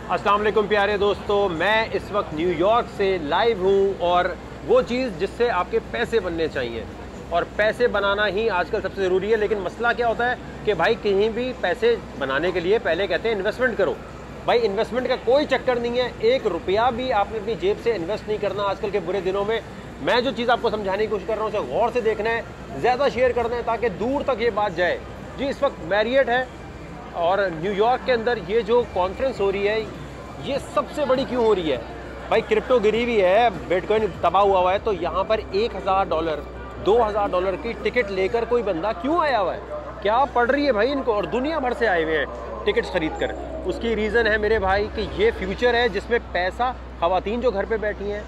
अस्सलाम वालेकुम प्यारे दोस्तों, मैं इस वक्त न्यूयॉर्क से लाइव हूँ और वो चीज़ जिससे आपके पैसे बनने चाहिए और पैसे बनाना ही आजकल सबसे ज़रूरी है। लेकिन मसला क्या होता है कि भाई कहीं भी पैसे बनाने के लिए पहले कहते हैं इन्वेस्टमेंट करो। भाई इन्वेस्टमेंट का कोई चक्कर नहीं है, एक रुपया भी आपने अपनी जेब से इन्वेस्ट नहीं करना आजकल के बुरे दिनों में। मैं जो चीज़ आपको समझाने की कोशिश कर रहा हूँ उसे गौर से देखना है, ज़्यादा शेयर करना है ताकि दूर तक ये बात जाए। जी, इस वक्त मैरियट है और न्यूयॉर्क के अंदर ये जो कॉन्फ्रेंस हो रही है ये सबसे बड़ी क्यों हो रही है? भाई क्रिप्टो गिरी हुई है, बिटकॉइन तबाह हुआ है, तो यहाँ पर $1000 $2000 की टिकट लेकर कोई बंदा क्यों आया हुआ है? क्या पड़ रही है भाई इनको? और दुनिया भर से आए हुए हैं टिकट्स खरीद कर। उसकी रीज़न है मेरे भाई कि ये फ्यूचर है जिसमें पैसा, ख़वातीन जो घर पे बैठी हैं,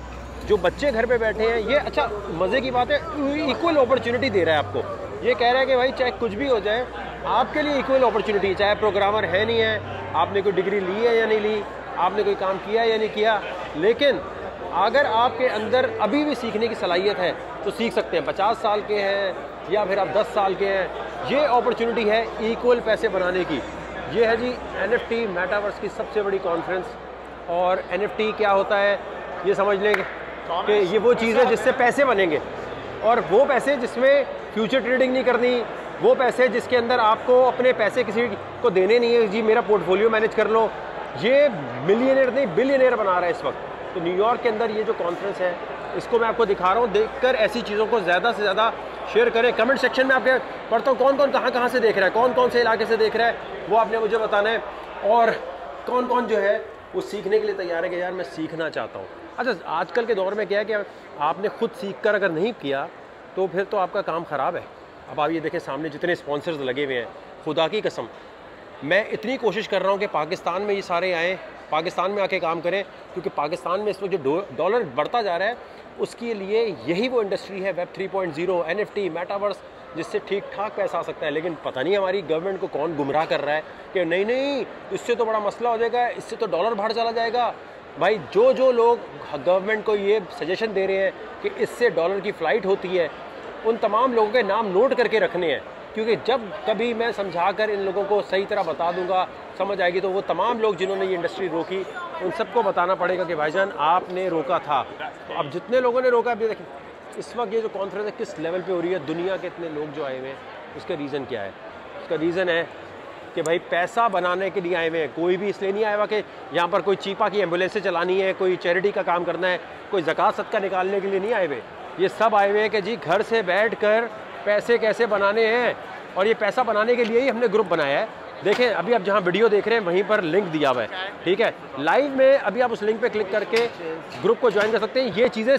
जो बच्चे घर पे बैठे हैं, ये अच्छा मज़े की बात है इक्वल अपॉर्चुनिटी दे रहा है आपको। ये कह रहा है कि भाई चाहे कुछ भी हो जाए आपके लिए इक्वल अपॉर्चुनिटी, चाहे प्रोग्रामर है नहीं है, आपने कोई डिग्री ली है या नहीं ली, आपने कोई काम किया या नहीं किया, लेकिन अगर आपके अंदर अभी भी सीखने की सलाहियत है तो सीख सकते हैं। 50 साल के हैं या फिर आप 10 साल के हैं, ये अपॉर्चुनिटी है इक्वल पैसे बनाने की। ये है जी NFT मेटावर्स की सबसे बड़ी कॉन्फ्रेंस। और NFT क्या होता है ये समझ लें कि ये वो चीज़ है जिससे पैसे बनेंगे, और वो पैसे जिसमें फ्यूचर ट्रेडिंग नहीं करनी, वो पैसे जिसके अंदर आपको अपने पैसे किसी को देने नहीं है, जी मेरा पोर्टफोलियो मैनेज कर लो। ये मिलियनेयर नहीं बिलियनेयर बना रहा है इस वक्त। तो न्यूयॉर्क के अंदर ये जो कॉन्फ्रेंस है इसको मैं आपको दिखा रहा हूँ, देखकर ऐसी चीज़ों को ज़्यादा से ज़्यादा शेयर करें। कमेंट सेक्शन में आपके पढ़ता हूँ कौन कौन कहाँ से देख रहा है, कौन कौन से इलाके से देख रहा है, वो आपने मुझे बताना है। और कौन कौन जो है वो सीखने के लिए तैयार है कि यार मैं सीखना चाहता हूँ। अच्छा, आजकल के दौर में क्या है कि आपने खुद सीख कर अगर नहीं किया तो फिर तो आपका काम ख़राब है। अब आप ये देखें सामने जितने स्पॉन्सर्स लगे हुए हैं, खुदा की कसम मैं इतनी कोशिश कर रहा हूँ कि पाकिस्तान में ये सारे आएँ, पाकिस्तान में आके काम करें, क्योंकि पाकिस्तान में इस वक्त जो डॉलर बढ़ता जा रहा है उसके लिए यही वो इंडस्ट्री है वेब 3.0 NFT मेटावर्स, जिससे ठीक ठाक पैसा आ सकता है। लेकिन पता नहीं हमारी गवर्नमेंट को कौन गुमराह कर रहा है कि नहीं नहीं इससे तो बड़ा मसला हो जाएगा, इससे तो डॉलर बढ़ चला जाएगा। भाई जो लोग गवर्नमेंट को ये सजेशन दे रहे हैं कि इससे डॉलर की फ़्लाइट होती है, उन तमाम लोगों के नाम नोट करके रखने हैं, क्योंकि जब कभी मैं समझा कर इन लोगों को सही तरह बता दूंगा, समझ आएगी, तो वो तमाम लोग जिन्होंने ये इंडस्ट्री रोकी उन सबको बताना पड़ेगा कि भाईजान आपने रोका था। तो अब जितने लोगों ने रोका, अभी देखें इस वक्त ये जो कॉन्फ्रेंस है किस लेवल पे हो रही है, दुनिया के इतने लोग जो आए हुए हैं, उसका रीज़न क्या है? उसका रीज़न है कि भाई पैसा बनाने के लिए आए हुए हैं। कोई भी इसलिए नहीं आया हुआ कि यहाँ पर कोई चीपा की एम्बुलेंसें चलानी है, कोई चैरिटी का काम करना है, कोई ज़कात सदका निकालने के लिए नहीं आए हुए। ये सब आए हुए हैं कि जी घर से बैठ कर पैसे कैसे बनाने हैं, और ये पैसा बनाने के लिए ही हमने ग्रुप बनाया है। देखें अभी आप जहाँ वीडियो देख रहे हैं वहीं पर लिंक दिया हुआ है, ठीक है, लाइव में अभी आप उस लिंक पे क्लिक करके ग्रुप को ज्वाइन कर सकते हैं। ये चीज़ें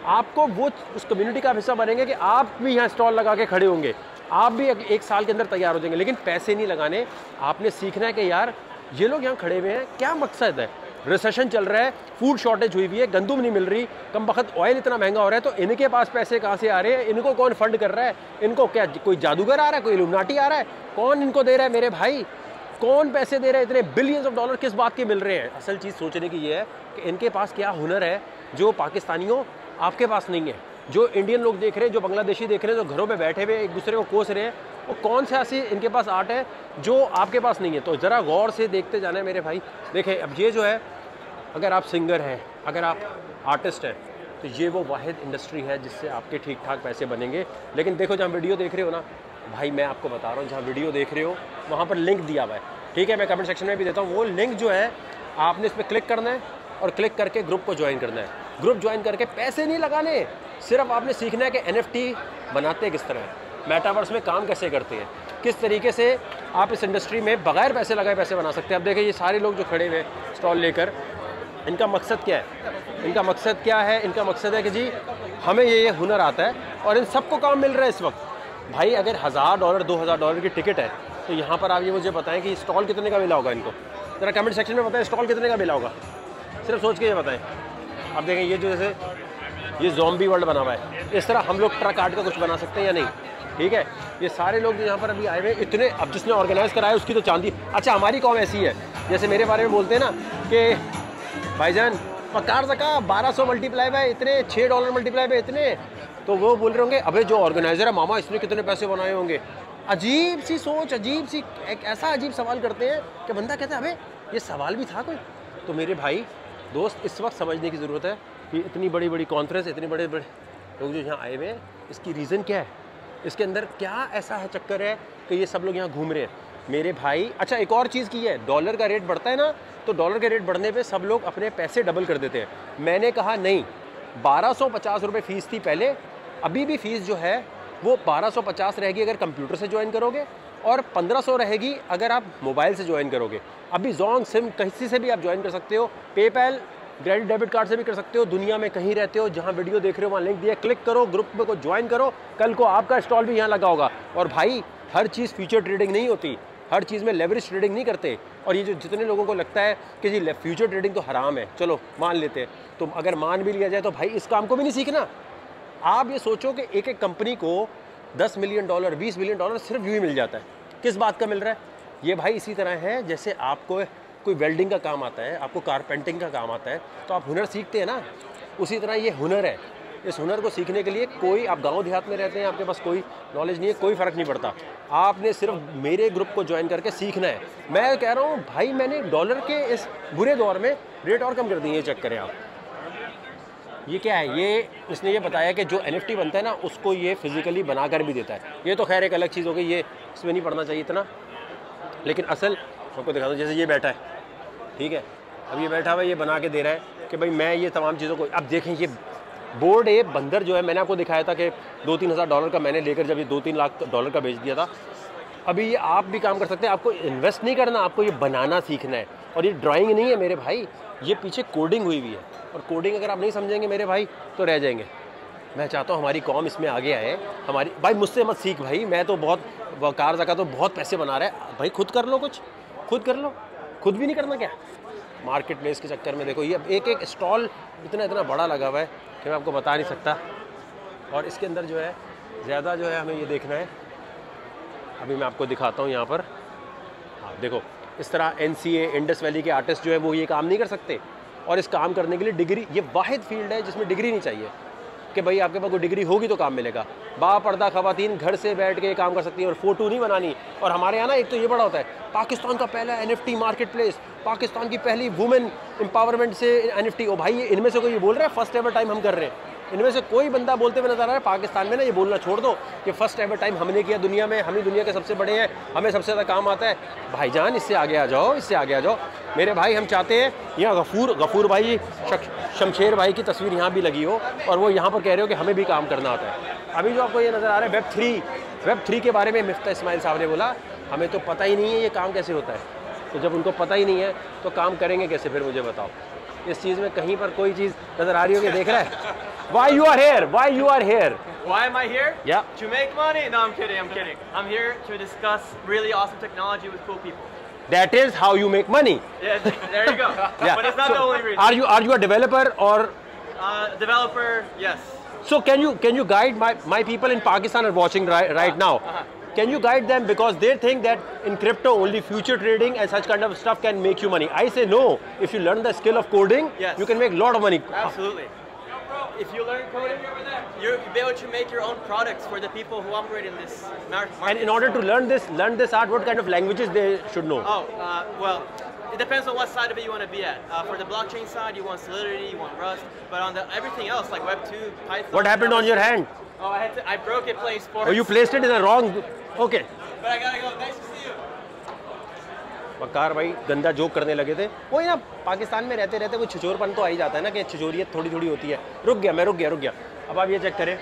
आपको वो उस कम्युनिटी का हिस्सा बनेंगे कि आप भी यहाँ स्टॉल लगा के खड़े होंगे, आप भी एक साल के अंदर तैयार हो जाएंगे। लेकिन पैसे नहीं लगाने, आपने सीखना है कि यार ये लोग यहाँ खड़े हुए हैं, क्या मकसद है? रिसेशन चल रहा है, फूड शॉर्टेज हुई हुई है, गंदुम नहीं मिल रही, कम वक्त ऑयल इतना महंगा हो रहा है, तो इनके पास पैसे कहाँ से आ रहे हैं? इनको कौन फंड कर रहा है? इनको क्या कोई जादूगर आ रहा है, कोई इल्यूमिनाटी आ रहा है? कौन इनको दे रहा है मेरे भाई? कौन पैसे दे रहा है? इतने बिलियंस ऑफ डॉलर किस बात के मिल रहे हैं? असल चीज़ सोचने की ये है कि इनके पास क्या हुनर है जो पाकिस्तानियों आपके पास नहीं है। जो इंडियन लोग देख रहे हैं, जो बांग्लादेशी देख रहे हैं, जो घरों में बैठे हुए एक दूसरे को कोस रहे हैं, वो कौन सा ऐसी इनके पास आर्ट है जो आपके पास नहीं है? तो ज़रा गौर से देखते जाना है मेरे भाई। देखें अब ये जो है, अगर आप सिंगर हैं, अगर आप आर्टिस्ट हैं, तो ये वो वाहिद इंडस्ट्री है जिससे आपके ठीक ठाक पैसे बनेंगे। लेकिन देखो जहाँ वीडियो देख रहे हो ना भाई, मैं आपको बता रहा हूँ, जहाँ वीडियो देख रहे हो वहाँ पर लिंक दिया हुआ है, ठीक है, मैं कमेंट सेक्शन में भी देता हूँ। वो लिंक जो है आपने इस पर क्लिक करना है और क्लिक करके ग्रुप को ज्वाइन करना है। ग्रुप ज्वाइन करके पैसे नहीं लगाने, सिर्फ आपने सीखना है कि NFT बनाते किस तरह है, मेटावर्स में काम कैसे करते हैं, किस तरीके से आप इस इंडस्ट्री में बगैर पैसे लगाए पैसे बना सकते हैं। अब देखिए ये सारे लोग जो खड़े हुए स्टॉल लेकर, इनका मकसद क्या है? इनका मकसद क्या है? इनका मकसद है कि जी हमें ये हुनर आता है और इन सबको काम मिल रहा है इस वक्त। भाई अगर $1000 $2000 की टिकट है तो यहाँ पर आप ये मुझे बताएं कि स्टॉल कितने का मिला होगा इनको? ज़रा कमेंट सेक्शन में बताएं स्टॉल कितने का मिला होगा, सिर्फ सोच के ये बताएं। अब देखें ये जो जैसे ये ज़ॉम्बी वर्ल्ड बना हुआ है, इस तरह हम लोग ट्रक आर्ट का कुछ बना सकते हैं या नहीं? ठीक है, ये सारे लोग जो यहाँ पर अभी आए हुए इतने, अब जिसने ऑर्गेनाइज़ कराया उसकी तो चांदी। अच्छा हमारी कौम ऐसी है, जैसे मेरे बारे में बोलते हैं ना कि भाईजान पकार सका 1200 मल्टीप्लाई बाय इतने, $6 मल्टीप्लाई बाय इतने, तो वो बोल रहे होंगे अबे जो ऑर्गेनाइज़र है मामा इसने कितने पैसे बनाए होंगे। अजीब सी सोच, अजीब सी एक ऐसा अजीब सवाल करते हैं कि बंदा कहता है अबे ये सवाल भी था कोई? तो मेरे भाई दोस्त, इस वक्त समझने की ज़रूरत है कि इतनी बड़ी बड़ी कॉन्फ्रेंस, इतने बड़े बड़े लोग जो यहाँ आए हुए हैं, इसकी रीज़न क्या है? इसके अंदर क्या ऐसा है चक्कर है कि ये सब लोग यहाँ घूम रहे हैं मेरे भाई? अच्छा, एक और चीज़ की है, डॉलर का रेट बढ़ता है ना, तो डॉलर के रेट बढ़ने पे सब लोग अपने पैसे डबल कर देते हैं। मैंने कहा नहीं, 1250 रुपये फ़ीस थी पहले, अभी भी फ़ीस जो है वो 1250 रहेगी अगर कंप्यूटर से ज्वाइन करोगे, और 1500 रहेगी अगर आप मोबाइल से ज्वाइन करोगे। अभी जोंग सिम किसी से भी आप ज्वाइन कर सकते हो, पेपैल क्रेडिट डेबिट कार्ड से भी कर सकते हो। दुनिया में कहीं रहते हो, जहाँ वीडियो देख रहे हो वहाँ लिंक दिया, क्लिक करो, ग्रुप में को ज्वाइन करो, कल को आपका स्टॉल भी यहाँ लगा होगा। और भाई हर चीज़ फ्यूचर ट्रेडिंग नहीं होती, हर चीज़ में लेवरेज ट्रेडिंग नहीं करते। और ये जो जितने लोगों को लगता है कि जी फ्यूचर ट्रेडिंग तो हराम है, चलो मान लेते हैं, तो अगर मान भी लिया जाए तो भाई इस काम को भी नहीं सीखना। आप ये सोचो कि एक एक कंपनी को $10 मिलियन, $20 मिलियन सिर्फ यूँ ही मिल जाता है। किस बात का मिल रहा है? ये भाई इसी तरह है जैसे आपको कोई वेल्डिंग का काम आता है, आपको कारपेंटिंग का काम आता है, तो आप हुनर सीखते हैं ना, उसी तरह ये हुनर है। इस हुनर को सीखने के लिए कोई, आप गांव देहात में रहते हैं, आपके पास कोई नॉलेज नहीं है, कोई फ़र्क नहीं पड़ता, आपने सिर्फ मेरे ग्रुप को ज्वाइन करके सीखना है। मैं कह रहा हूँ भाई, मैंने डॉलर के इस बुरे दौर में रेट और कम कर दिए, ये चेक करें आप। ये क्या है? ये इसने ये बताया कि जो NFT बनता है ना, उसको ये फिज़िकली बना कर भी देता है। ये तो खैर एक अलग चीज़ हो गई, ये इसमें नहीं पढ़ना चाहिए इतना, लेकिन असल आपको दिखा दूँ। जैसे ये बैठा है, ठीक है, अब ये बैठा हुआ ये बना के दे रहा है कि भाई मैं ये तमाम चीज़ों को, अब देखें ये बोर्ड है बंदर जो है, मैंने आपको दिखाया था कि $2-3 हज़ार डॉलर का मैंने लेकर जब ये $2-3 लाख डॉलर का बेच दिया था। अभी ये आप भी काम कर सकते हैं, आपको इन्वेस्ट नहीं करना, आपको ये बनाना सीखना है। और ये ड्राइंग नहीं है मेरे भाई, ये पीछे कोडिंग हुई हुई है, और कोडिंग अगर आप नहीं समझेंगे मेरे भाई तो रह जाएंगे। मैं चाहता हूँ हमारी कौम इसमें आगे आए। हमारी भाई मुझसे मत सीख भाई, मैं तो बहुत कार जगह तो बहुत पैसे बना रहा है भाई, खुद कर लो, कुछ खुद कर लो, खुद भी नहीं करना क्या? मार्केट प्लेस के चक्कर में देखो ये एक एक स्टॉल इतना इतना बड़ा लगा हुआ है कि मैं आपको बता नहीं सकता। और इसके अंदर जो है ज़्यादा जो है हमें ये देखना है, अभी मैं आपको दिखाता हूँ यहाँ पर। आप देखो इस तरह NCA, इंडस वैली के आर्टिस्ट जो है वो ये काम नहीं कर सकते, और इस काम करने के लिए डिग्री, ये वाहिद फील्ड है जिसमें डिग्री नहीं चाहिए कि भाई आपके पास कोई डिग्री होगी तो काम मिलेगा। बापर्दा खवातीन घर से बैठ के ये काम कर सकती हैं, और फ़ोटो नहीं बनानी। और हमारे यहाँ ना एक तो ये बड़ा होता है, पाकिस्तान का पहला NFT मार्केट प्लेस, पाकिस्तान की पहली वुमेन एम्पावरमेंट से NFT। ओ भाई, इनमें से कोई ये बोल रहा है फर्स्ट एवर टाइम हम कर रहे हैं? इनमें से कोई बंदा बोलते हुए नजर आ रहा है पाकिस्तान में ना? ये बोलना छोड़ दो कि फर्स्ट एवर टाइम हमने किया दुनिया में, हम ही दुनिया के सबसे बड़े हैं, हमें सबसे ज़्यादा काम आता है। भाईजान इससे आगे आ जाओ, इससे आगे आ जाओ मेरे भाई। हम चाहते हैं यहाँ गफूर भाई, शमशेर भाई की तस्वीर यहाँ भी लगी हो, और वो यहाँ पर कह रहे हो कि हमें भी काम करना आता है। अभी जो आपको ये नज़र आ रहा है वेब 3 के बारे में मिफ्ता इस्माइल साहब ने बोला हमें तो पता ही नहीं है ये काम कैसे होता है। तो जब उनको पता ही नहीं है तो काम करेंगे कैसे फिर? मुझे बताओ, इस चीज़ में कहीं पर कोई चीज़ नज़र आ रही होगी? देख रहा है? Why you are here? Why you are here? Why am I here? Yeah. To make money? No, I'm kidding. I'm here to discuss really awesome technology with cool people. That is how you make money. Yeah, there you go. Yeah. But it's not So, the only reason. Are you a developer or? Developer, yes. So can you guide my people in Pakistan are watching right now? Can you guide them, because they think that in crypto only future trading and such kind of stuff can make you money? I say no. If you learn the skill of coding, Yes. you can make a lot of money. Absolutely. If you learn coding, you'll be able to make your own products for the people who operate in this market. And in order to learn this art, what kind of languages they should know? Oh, well, it depends on what side of it you want to be at. For the blockchain side, you want Solidity, you want Rust, but on the everything else like Web 2, Python. What happened on your hand? Oh, I broke it playing sports. Oh, you placed it in the wrong. Okay. But I gotta go. Nice to see you. वकार भाई गंदा joke करने लगे थे। वही ना, पाकिस्तान में रहते रहते वो छिछोरपन तो आ ही जाता है ना, कि छिछोरियत थोड़ी थोड़ी होती है। रुक गया। अब आप ये चेक करें,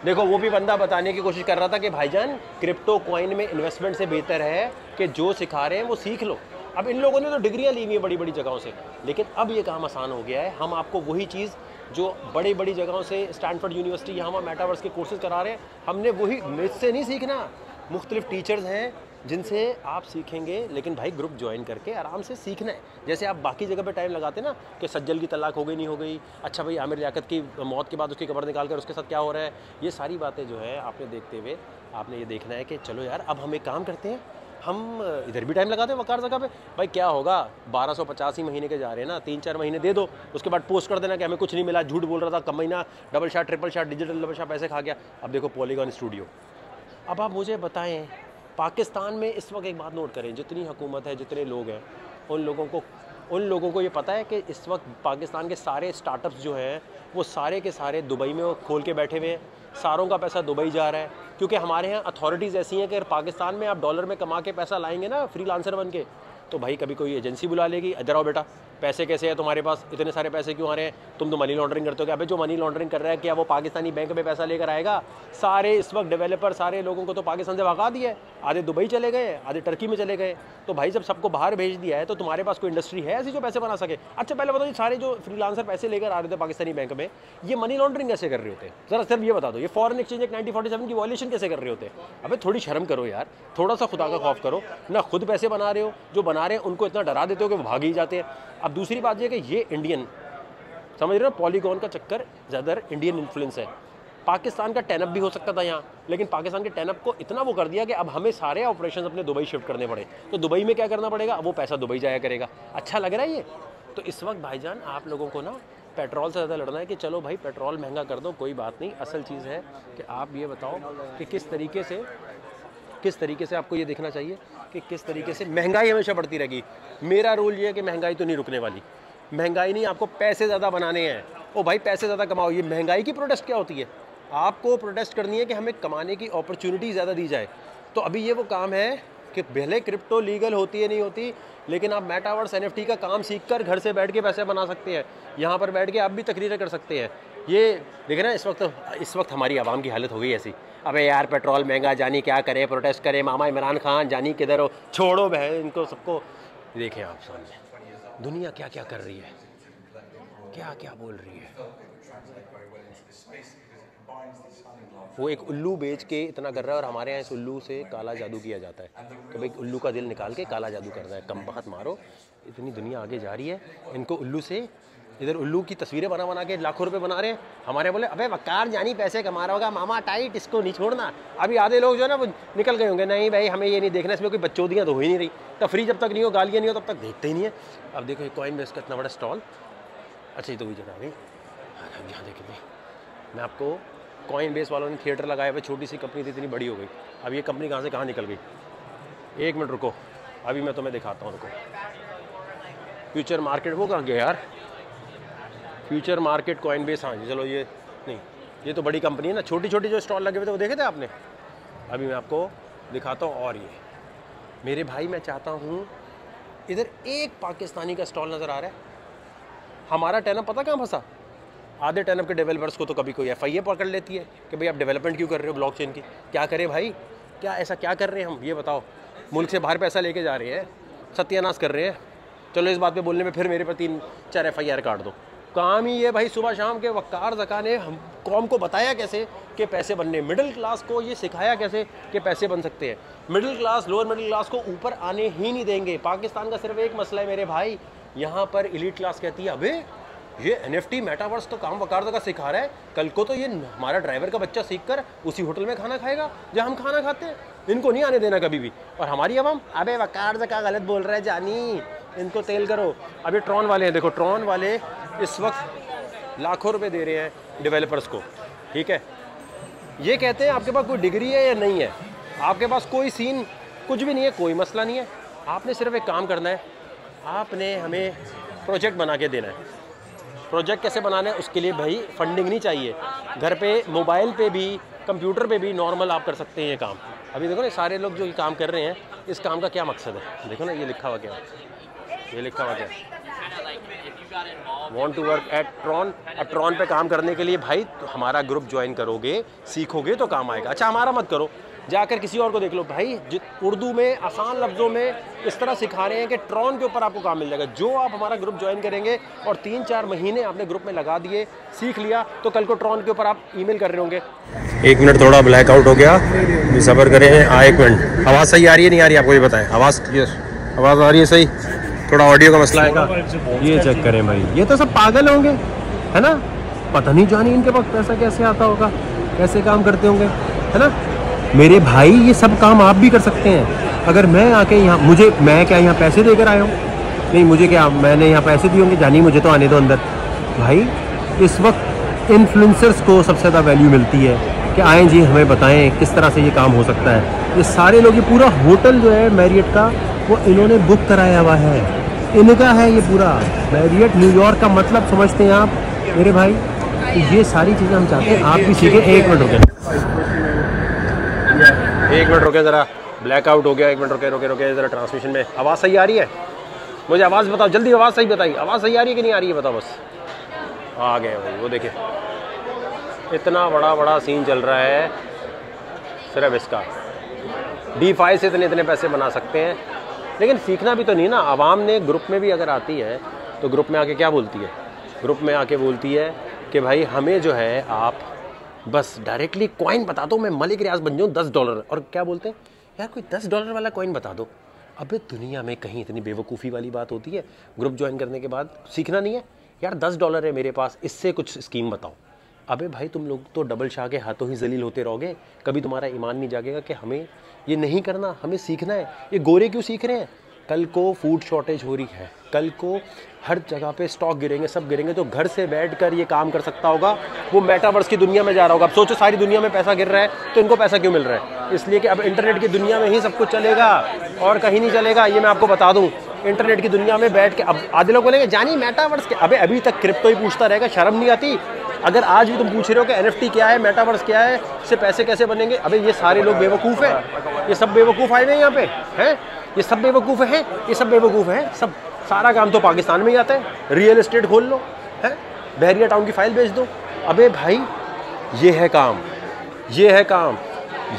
देखो वो भी बंदा बताने की कोशिश कर रहा था कि भाईजान क्रिप्टो कॉइन में इन्वेस्टमेंट से बेहतर है कि जो सिखा रहे हैं वो सीख लो। अब इन लोगों ने तो डिग्रियां ली हुई हैं बड़ी बड़ी जगहों से, लेकिन अब ये काम आसान हो गया है। हम आपको वही चीज़ जो बड़ी बड़ी जगहों से, स्टैनफोर्ड यूनिवर्सिटी यहाँ मेटावर्स के कोर्सेज करा रहे हैं, हमने वही मुझसे नहीं सीखना। मुख्तलिफ टीचर्स हैं जिनसे आप सीखेंगे, लेकिन भाई ग्रुप ज्वाइन करके आराम से सीखना है। जैसे आप बाकी जगह पे टाइम लगाते ना कि सज्जल की तलाक हो गई नहीं हो गई, अच्छा भाई आमिर लियाकत की मौत के बाद उसकी कब्र निकाल कर उसके साथ क्या हो रहा है, ये सारी बातें जो है आपने देखते हुए आपने ये देखना है कि चलो यार अब हम एक काम करते हैं, हम इधर भी टाइम लगाते हैं वकार जगह पे। भाई क्या होगा, 1250 ही महीने के जा रहे हैं ना, 3-4 महीने दे दो, उसके बाद पोस्ट कर देना कि हमें कुछ नहीं मिला, झूठ बोल रहा था, कम महीना double shot triple shot digital double shot पैसे खा गया। अब देखो पॉलीगॉन स्टूडियो। अब आप मुझे बताएं पाकिस्तान में इस वक्त एक बात नोट करें, जितनी हुकूमत है, जितने लोग हैं, उन लोगों को ये पता है कि इस वक्त पाकिस्तान के सारे स्टार्टअप्स जो हैं वो सारे के सारे दुबई में खोल के बैठे हुए हैं। सारों का पैसा दुबई जा रहा है, क्योंकि हमारे यहाँ अथॉरिटीज़ ऐसी हैं कि अगर पाकिस्तान में आप डॉलर में कमा के पैसा लाएंगे ना फ्रीलांसर बन के, तो भाई कभी कोई एजेंसी बुला लेगी, इधर आओ बेटा, पैसे कैसे है तुम्हारे पास, इतने सारे पैसे क्यों आ रहे हैं, तुम तो मनी लॉन्ड्रिंग करते हो क्या? अबे जो मनी लॉन्ड्रिंग कर रहा है क्या वो पाकिस्तानी बैंक में पैसा लेकर आएगा? सारे इस वक्त डेवलपर सारे लोगों को तो पाकिस्तान से भगा दिया है, आधे दुबई चले गए, आधे टर्की में चले गए। तो भाई जब सबको बाहर भेज दिया है तो तुम्हारे पास कोई इंडस्ट्री है ऐसी जो पैसे बना सके? अच्छा पहले बताओ, ये सारे जो फ्रीलांसर पैसे लेकर आ रहे थे पाकिस्तानी बैंक में, ये मनी लॉन्ड्रिंग कैसे कर रहे होते हैं? ज़रा सिर्फ ये बता दो, ये फॉरेन एक्सचेंज एक्ट 1947 की वॉल्यूशन कैसे कर रहे होते हैं? अबे थोड़ी शर्म करो यार, थोड़ा सा खुदा का खौफ करो ना। खुद पैसे बना रहे हो, जो बना रहे हैं उनको इतना डरा देते हो कि वो भाग ही जाते हैं। अब दूसरी बात ये कि ये इंडियन, समझ रहे हो, पॉलीगॉन का चक्कर ज़्यादा इंडियन इन्फ्लुएंस है। पाकिस्तान का टेनअप भी हो सकता था यहाँ, लेकिन पाकिस्तान के टेनअप को इतना वो कर दिया कि अब हमें सारे ऑपरेशन अपने दुबई शिफ्ट करने पड़े। तो दुबई में क्या करना पड़ेगा? वो पैसा दुबई जाया करेगा। अच्छा लग रहा है ये? तो इस वक्त भाईजान आप लोगों को ना पेट्रोल से ज़्यादा लड़ना है कि चलो भाई पेट्रोल महंगा कर दो, कोई बात नहीं। असल चीज़ है कि आप ये बताओ कि किस तरीके से आपको ये देखना चाहिए कि किस तरीके से महंगाई हमेशा बढ़ती रहेगी। मेरा रूल ये है कि महंगाई तो नहीं रुकने वाली। महंगाई नहीं, आपको पैसे ज़्यादा बनाने हैं। ओ भाई पैसे ज़्यादा कमाओ। ये महंगाई की प्रोटेस्ट क्या होती है? आपको प्रोटेस्ट करनी है कि हमें कमाने की अपॉर्चुनिटी ज़्यादा दी जाए। तो अभी ये वो काम है कि भले क्रिप्टो लीगल होती है नहीं होती, लेकिन आप मेटावर्स NFT का काम सीखकर घर से बैठ के पैसे बना सकते हैं। यहाँ पर बैठ के आप भी तकरीरें कर सकते हैं। ये देखें ना, इस वक्त हमारी आवाम की हालत हो गई ऐसी। अबे यार पेट्रोल महंगा, जानी क्या करे, प्रोटेस्ट करे, मामा इमरान खान, जानी किधर हो, छोड़ो बहन इनको सबको। देखें आप सामने दुनिया क्या क्या कर रही है, क्या क्या बोल रही है। वो एक उल्लू बेच के इतना कर रहा है, और हमारे यहाँ इस उल्लू से काला जादू किया जाता है। तो भाई उल्लू का दिल निकाल के काला जादू करना है। कम बखत मारो, इतनी दुनिया आगे जा रही है, इनको उल्लू से इधर उल्लू की तस्वीरें बना के लाखों रुपए बना रहे हैं। हमारे बोले अबे वकार जानी पैसे कमा रहा होगा, मामा टाइट, इसको नहीं छोड़ना। अभी आधे लोग जो है ना वो निकल गए होंगे, नहीं भाई हमें ये नहीं देखना, इसमें कोई बच्चोदियाँ तो हो ही नहीं रही। तफरी जब तक नहीं हो, गालियाँ नहीं हो, तब तक देखते ही नहीं है। अब देखो कॉइन बेस का इतना बड़ा स्टॉल। अच्छा ये तो वही जगह आ गई, यहाँ देखिए मैं आपको, कॉइन बेस वालों ने थिएटर लगाया हुआ, छोटी सी कंपनी थी इतनी बड़ी हो गई। अब ये कंपनी कहाँ से कहाँ निकल गई? एक मिनट रुको, अभी मैं तुम्हें दिखाता हूँ। रुको, फ्यूचर मार्केट वो कहाँ गया यार? फ्यूचर मार्केट कॉइन बेस, हाँ जी चलो, ये नहीं, ये तो बड़ी कंपनी है ना। छोटी छोटी जो स्टॉल लगे हुए थे वो देखे थे आपने? अभी मैं आपको दिखाता हूँ। और ये मेरे भाई, मैं चाहता हूँ इधर एक पाकिस्तानी का स्टॉल नज़र आ रहा है। हमारा टैनअप पता कहाँ फंसा? आधे टैनअप के डेवलपर्स को तो कभी कोई FIA पकड़ लेती है कि भाई आप डेवलपमेंट क्यों कर रहे हो ब्लॉकचेन की। क्या करें भाई, क्या ऐसा क्या कर रहे हैं हम, ये बताओ? मुल्क से बाहर पैसा लेके जा रहे हैं, सत्यानाश कर रहे हैं। चलो इस बात पे बोलने में फिर मेरे पर 3-4 FIR काट दो। काम ही ये भाई सुबह शाम के वक़ार ज़का ने हम कौम को बताया कैसे कि पैसे बनने, मिडिल क्लास को ये सिखाया कैसे कि पैसे बन सकते हैं। Middle class, lower middle class को ऊपर आने ही नहीं देंगे। पाकिस्तान का सिर्फ एक मसला है मेरे भाई, यहाँ पर एलीट क्लास कहती है अबे ये NFT मेटावर्स तो काम वकार ज़का सिखा रहा है, कल को तो ये हमारा ड्राइवर का बच्चा सीख कर उसी होटल में खाना खाएगा जहाँ हम खाना खाते हैं। इनको नहीं आने देना कभी भी। और हमारी आवाम अबे वकार ज़का गलत बोल रहा है जानी, इनको तेल करो। अभी ट्रॉन वाले हैं, देखो ट्रॉन वाले इस वक्त लाखों रुपए दे रहे हैं डेवलपर्स को, ठीक है। ये कहते हैं आपके पास कोई डिग्री है या नहीं है, आपके पास कोई सीन कुछ भी नहीं है, कोई मसला नहीं है। आपने सिर्फ एक काम करना है, आपने हमें प्रोजेक्ट बना के देना है। प्रोजेक्ट कैसे बनाना है उसके लिए भाई फंडिंग नहीं चाहिए, घर पे मोबाइल पे भी कंप्यूटर पे भी नॉर्मल आप कर सकते हैं ये काम। अभी देखो ना सारे लोग जो ये काम कर रहे हैं, इस काम का क्या मकसद है, देखो ना ये लिखा हुआ क्या है, ये लिखा हुआ क्या है, want to work at Tron. अब ट्रॉन पे काम करने के लिए भाई तो हमारा ग्रुप ज्वाइन करोगे, सीखोगे तो काम आएगा। अच्छा हमारा मत करो, जाकर किसी और को देख लो भाई। उर्दू में आसान लफ्ज़ों में इस तरह सिखा रहे हैं कि ट्रॉन के ऊपर आपको काम मिल जाएगा। जो आप हमारा ग्रुप ज्वाइन करेंगे और 3-4 महीने आपने ग्रुप में लगा दिए, सीख लिया, तो कल को ट्रॉन के ऊपर आप ईमेल कर रहे होंगे। 1 मिनट थोड़ा ब्लैकआउट हो गया, सब्र करें। 1 मिनट, आवाज़ सही आ रही है नहीं आ रही आपको ये बताएं? आवाज़ आ रही है सही? थोड़ा ऑडियो का मसला आएगा, ये चेक करें भाई। ये तो सब पागल होंगे है ना, पता नहीं जानी इनके पास पैसा कैसे आता होगा, कैसे काम करते होंगे, है ना मेरे भाई। ये सब काम आप भी कर सकते हैं। अगर मैं आके यहाँ, मैं क्या यहाँ पैसे देकर आया हूँ? नहीं, मुझे क्या, मैंने यहाँ पैसे दिए होंगे? जानी मुझे तो आने दो अंदर। भाई इस वक्त इन्फ्लुएंसर्स को सबसे ज़्यादा वैल्यू मिलती है, कि आएँ जी हमें बताएं किस तरह से ये काम हो सकता है। ये सारे लोग, ये पूरा होटल जो है मैरियट का वो इन्होंने बुक कराया हुआ है, इनका है ये पूरा। मैरियट न्यूयॉर्क का मतलब समझते हैं आप मेरे भाई। तो ये सारी चीज़ें हम चाहते हैं आप भी सीखें। एक मिनट रुकें, एक मिनट रुकें ज़रा, ब्लैकआउट हो गया। एक मिनट रुके ज़रा, ट्रांसमिशन में आवाज़ सही आ रही है? मुझे आवाज़ बताओ जल्दी, आवाज़ सही बताइए, आवाज़ सही आ रही है कि नहीं आ रही है बताओ बस। आ गए भाई, वो देखिए इतना बड़ा सीन चल रहा है सिर्फ इसका। DeFi से इतने पैसे बना सकते हैं, लेकिन सीखना भी तो नहीं ना। आवाम ने ग्रुप में भी अगर आती है तो ग्रुप में आके क्या बोलती है? ग्रुप में आके बोलती है कि भाई हमें जो है आप बस डायरेक्टली कॉइन बता दो, मैं मलिक रियाज बन जाऊँ $10। और क्या बोलते हैं यार, कोई $10 वाला कॉइन बता दो। अबे दुनिया में कहीं इतनी बेवकूफ़ी वाली बात होती है? ग्रुप ज्वाइन करने के बाद सीखना नहीं है यार, $10 है मेरे पास, इससे कुछ स्कीम बताओ। अबे भाई तुम लोग तो डबल शाह के हाथों ही जलील होते रहोगे, कभी तुम्हारा ईमान नहीं जागेगा कि हमें ये नहीं करना, हमें सीखना है। ये गोरे क्यों सीख रहे हैं? कल को फूड शॉर्टेज हो रही है, कल को हर जगह पे स्टॉक गिरेंगे, सब गिरेंगे, तो घर से बैठकर ये काम कर सकता होगा, वो मेटावर्स की दुनिया में जा रहा होगा। अब सोचो सारी दुनिया में पैसा गिर रहा है तो इनको पैसा क्यों मिल रहा है? इसलिए कि अब इंटरनेट की दुनिया में ही सब कुछ चलेगा और कहीं नहीं चलेगा। ये मैं आपको बता दूं, इंटरनेट की दुनिया में बैठ के अब आधे लोग बोलेंगे जानी मेटावर्स के, अबे अभी तक क्रिप्टो ही पूछता रहेगा, शर्म नहीं आती? अगर आज भी तुम पूछ रहे हो कि NFT क्या है, मेटावर्स क्या है, इससे पैसे कैसे बनेंगे, अबे ये सारे लोग बेवकूफ़ हैं, ये सब बेवकूफ़ आए हुए हैं यहाँ पे हैं, ये सब बेवकूफ़ हैं, ये सब बेवकूफ़ हैं सब। सारा काम तो पाकिस्तान में ही आता है। रियल एस्टेट खोल लो, है बहरिया टाउन की फाइल बेच दो। अबे भाई ये है काम, ये है काम,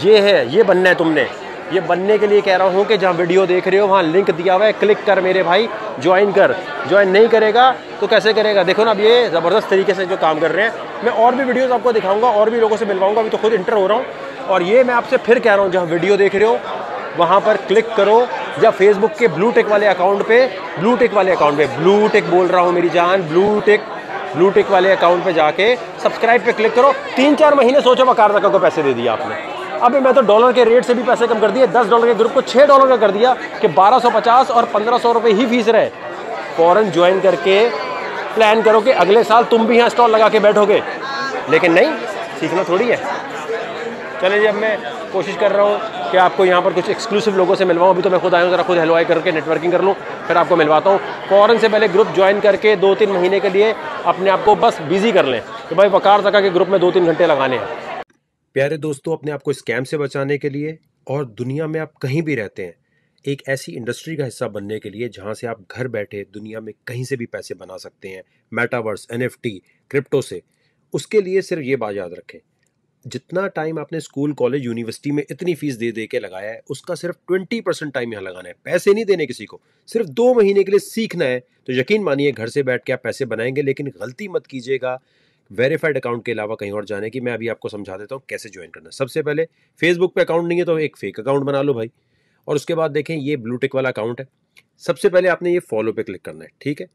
ये है, ये बनना है तुमने। ये बनने के लिए कह रहा हूँ कि जहाँ वीडियो देख रहे हो वहाँ लिंक दिया हुआ है, क्लिक कर मेरे भाई, ज्वाइन कर। ज्वाइन नहीं करेगा तो कैसे करेगा? देखो ना अब ये ज़बरदस्त तरीके से जो काम कर रहे हैं। मैं और भी वीडियोज़ आपको दिखाऊंगा, और भी लोगों से मिलवाऊंगा, अभी तो खुद इंटर हो रहा हूँ। और ये मैं आपसे फिर कह रहा हूँ, जहाँ वीडियो देख रहे हो वहाँ पर क्लिक करो, या फेसबुक के ब्लू टिक वाले अकाउंट पे, ब्लू टिक बोल रहा हूँ मेरी जान, ब्लू टिक वाले अकाउंट पे जाके सब्सक्राइब पे क्लिक करो। 3-4 महीने सोचो वकार तक को पैसे दे दिया आपने। अभी मैं तो डॉलर के रेट से भी पैसे कम कर दिए, $10 के ग्रुप को $6 का कर दिया कि 1250 और 1500 रुपये ही फीस रहे। फ़ौरन ज्वाइन करके प्लान करो कि अगले साल तुम भी यहाँ स्टॉल लगा के बैठोगे। लेकिन नहीं, सीखना थोड़ी है। चले जी, अब मैं कोशिश कर रहा हूँ कि आपको यहाँ पर कुछ एक्सक्लूसिव लोगों से मिलवाऊँ। अभी तो मैं खुद आया हूँ, ज़रा खुद हलवाई करके नेटवर्किंग कर लूँ, फिर आपको मिलवाता हूँ। फ़ौरन से पहले ग्रुप ज्वाइन करके 2-3 महीने के लिए अपने आप को बस बिजी कर लें कि भाई वकार तक के ग्रुप में 2-3 घंटे लगाने हैं। प्यारे दोस्तों, अपने आप को स्कैम से बचाने के लिए और दुनिया में आप कहीं भी रहते हैं, एक ऐसी इंडस्ट्री का हिस्सा बनने के लिए जहां से आप घर बैठे दुनिया में कहीं से भी पैसे बना सकते हैं, मेटावर्स, NFT, क्रिप्टो से, उसके लिए सिर्फ ये बात याद रखें, जितना टाइम आपने स्कूल, कॉलेज, यूनिवर्सिटी में इतनी फीस दे दे के लगाया है, उसका सिर्फ 20% टाइम यहाँ लगाना है। पैसे नहीं देने किसी को, सिर्फ 2 महीने के लिए सीखना है। तो यकीन मानिए घर से बैठ के आप पैसे बनाएंगे। लेकिन गलती मत कीजिएगा वेरीफाइड अकाउंट के अलावा कहीं और जाने की। मैं अभी आपको समझा देता हूँ कैसे ज्वाइन करना है। सबसे पहले फेसबुक पे अकाउंट नहीं है तो एक फेक अकाउंट बना लो भाई, और उसके बाद देखें ये ब्लू टिक वाला अकाउंट है। सबसे पहले आपने ये फॉलो पे क्लिक करना है, ठीक है।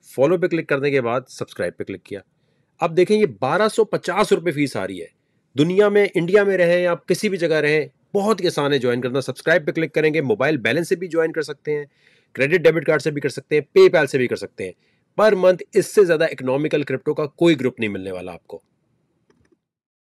फॉलो पे क्लिक करने के बाद सब्सक्राइब पे क्लिक किया। अब देखें ये 1250 रुपये फीस आ रही है। दुनिया में, इंडिया में रहें आप किसी भी जगह रहें, बहुत ही आसान है ज्वाइन करना। सब्सक्राइब पे क्लिक करेंगे, मोबाइल बैलेंस से भी ज्वाइन कर सकते हैं, क्रेडिट डेबिट कार्ड से भी कर सकते हैं, पेपैल से भी कर सकते हैं। पर मंथ इससे ज़्यादा इकोनॉमिकल क्रिप्टो का कोई ग्रुप नहीं मिलने वाला आपको।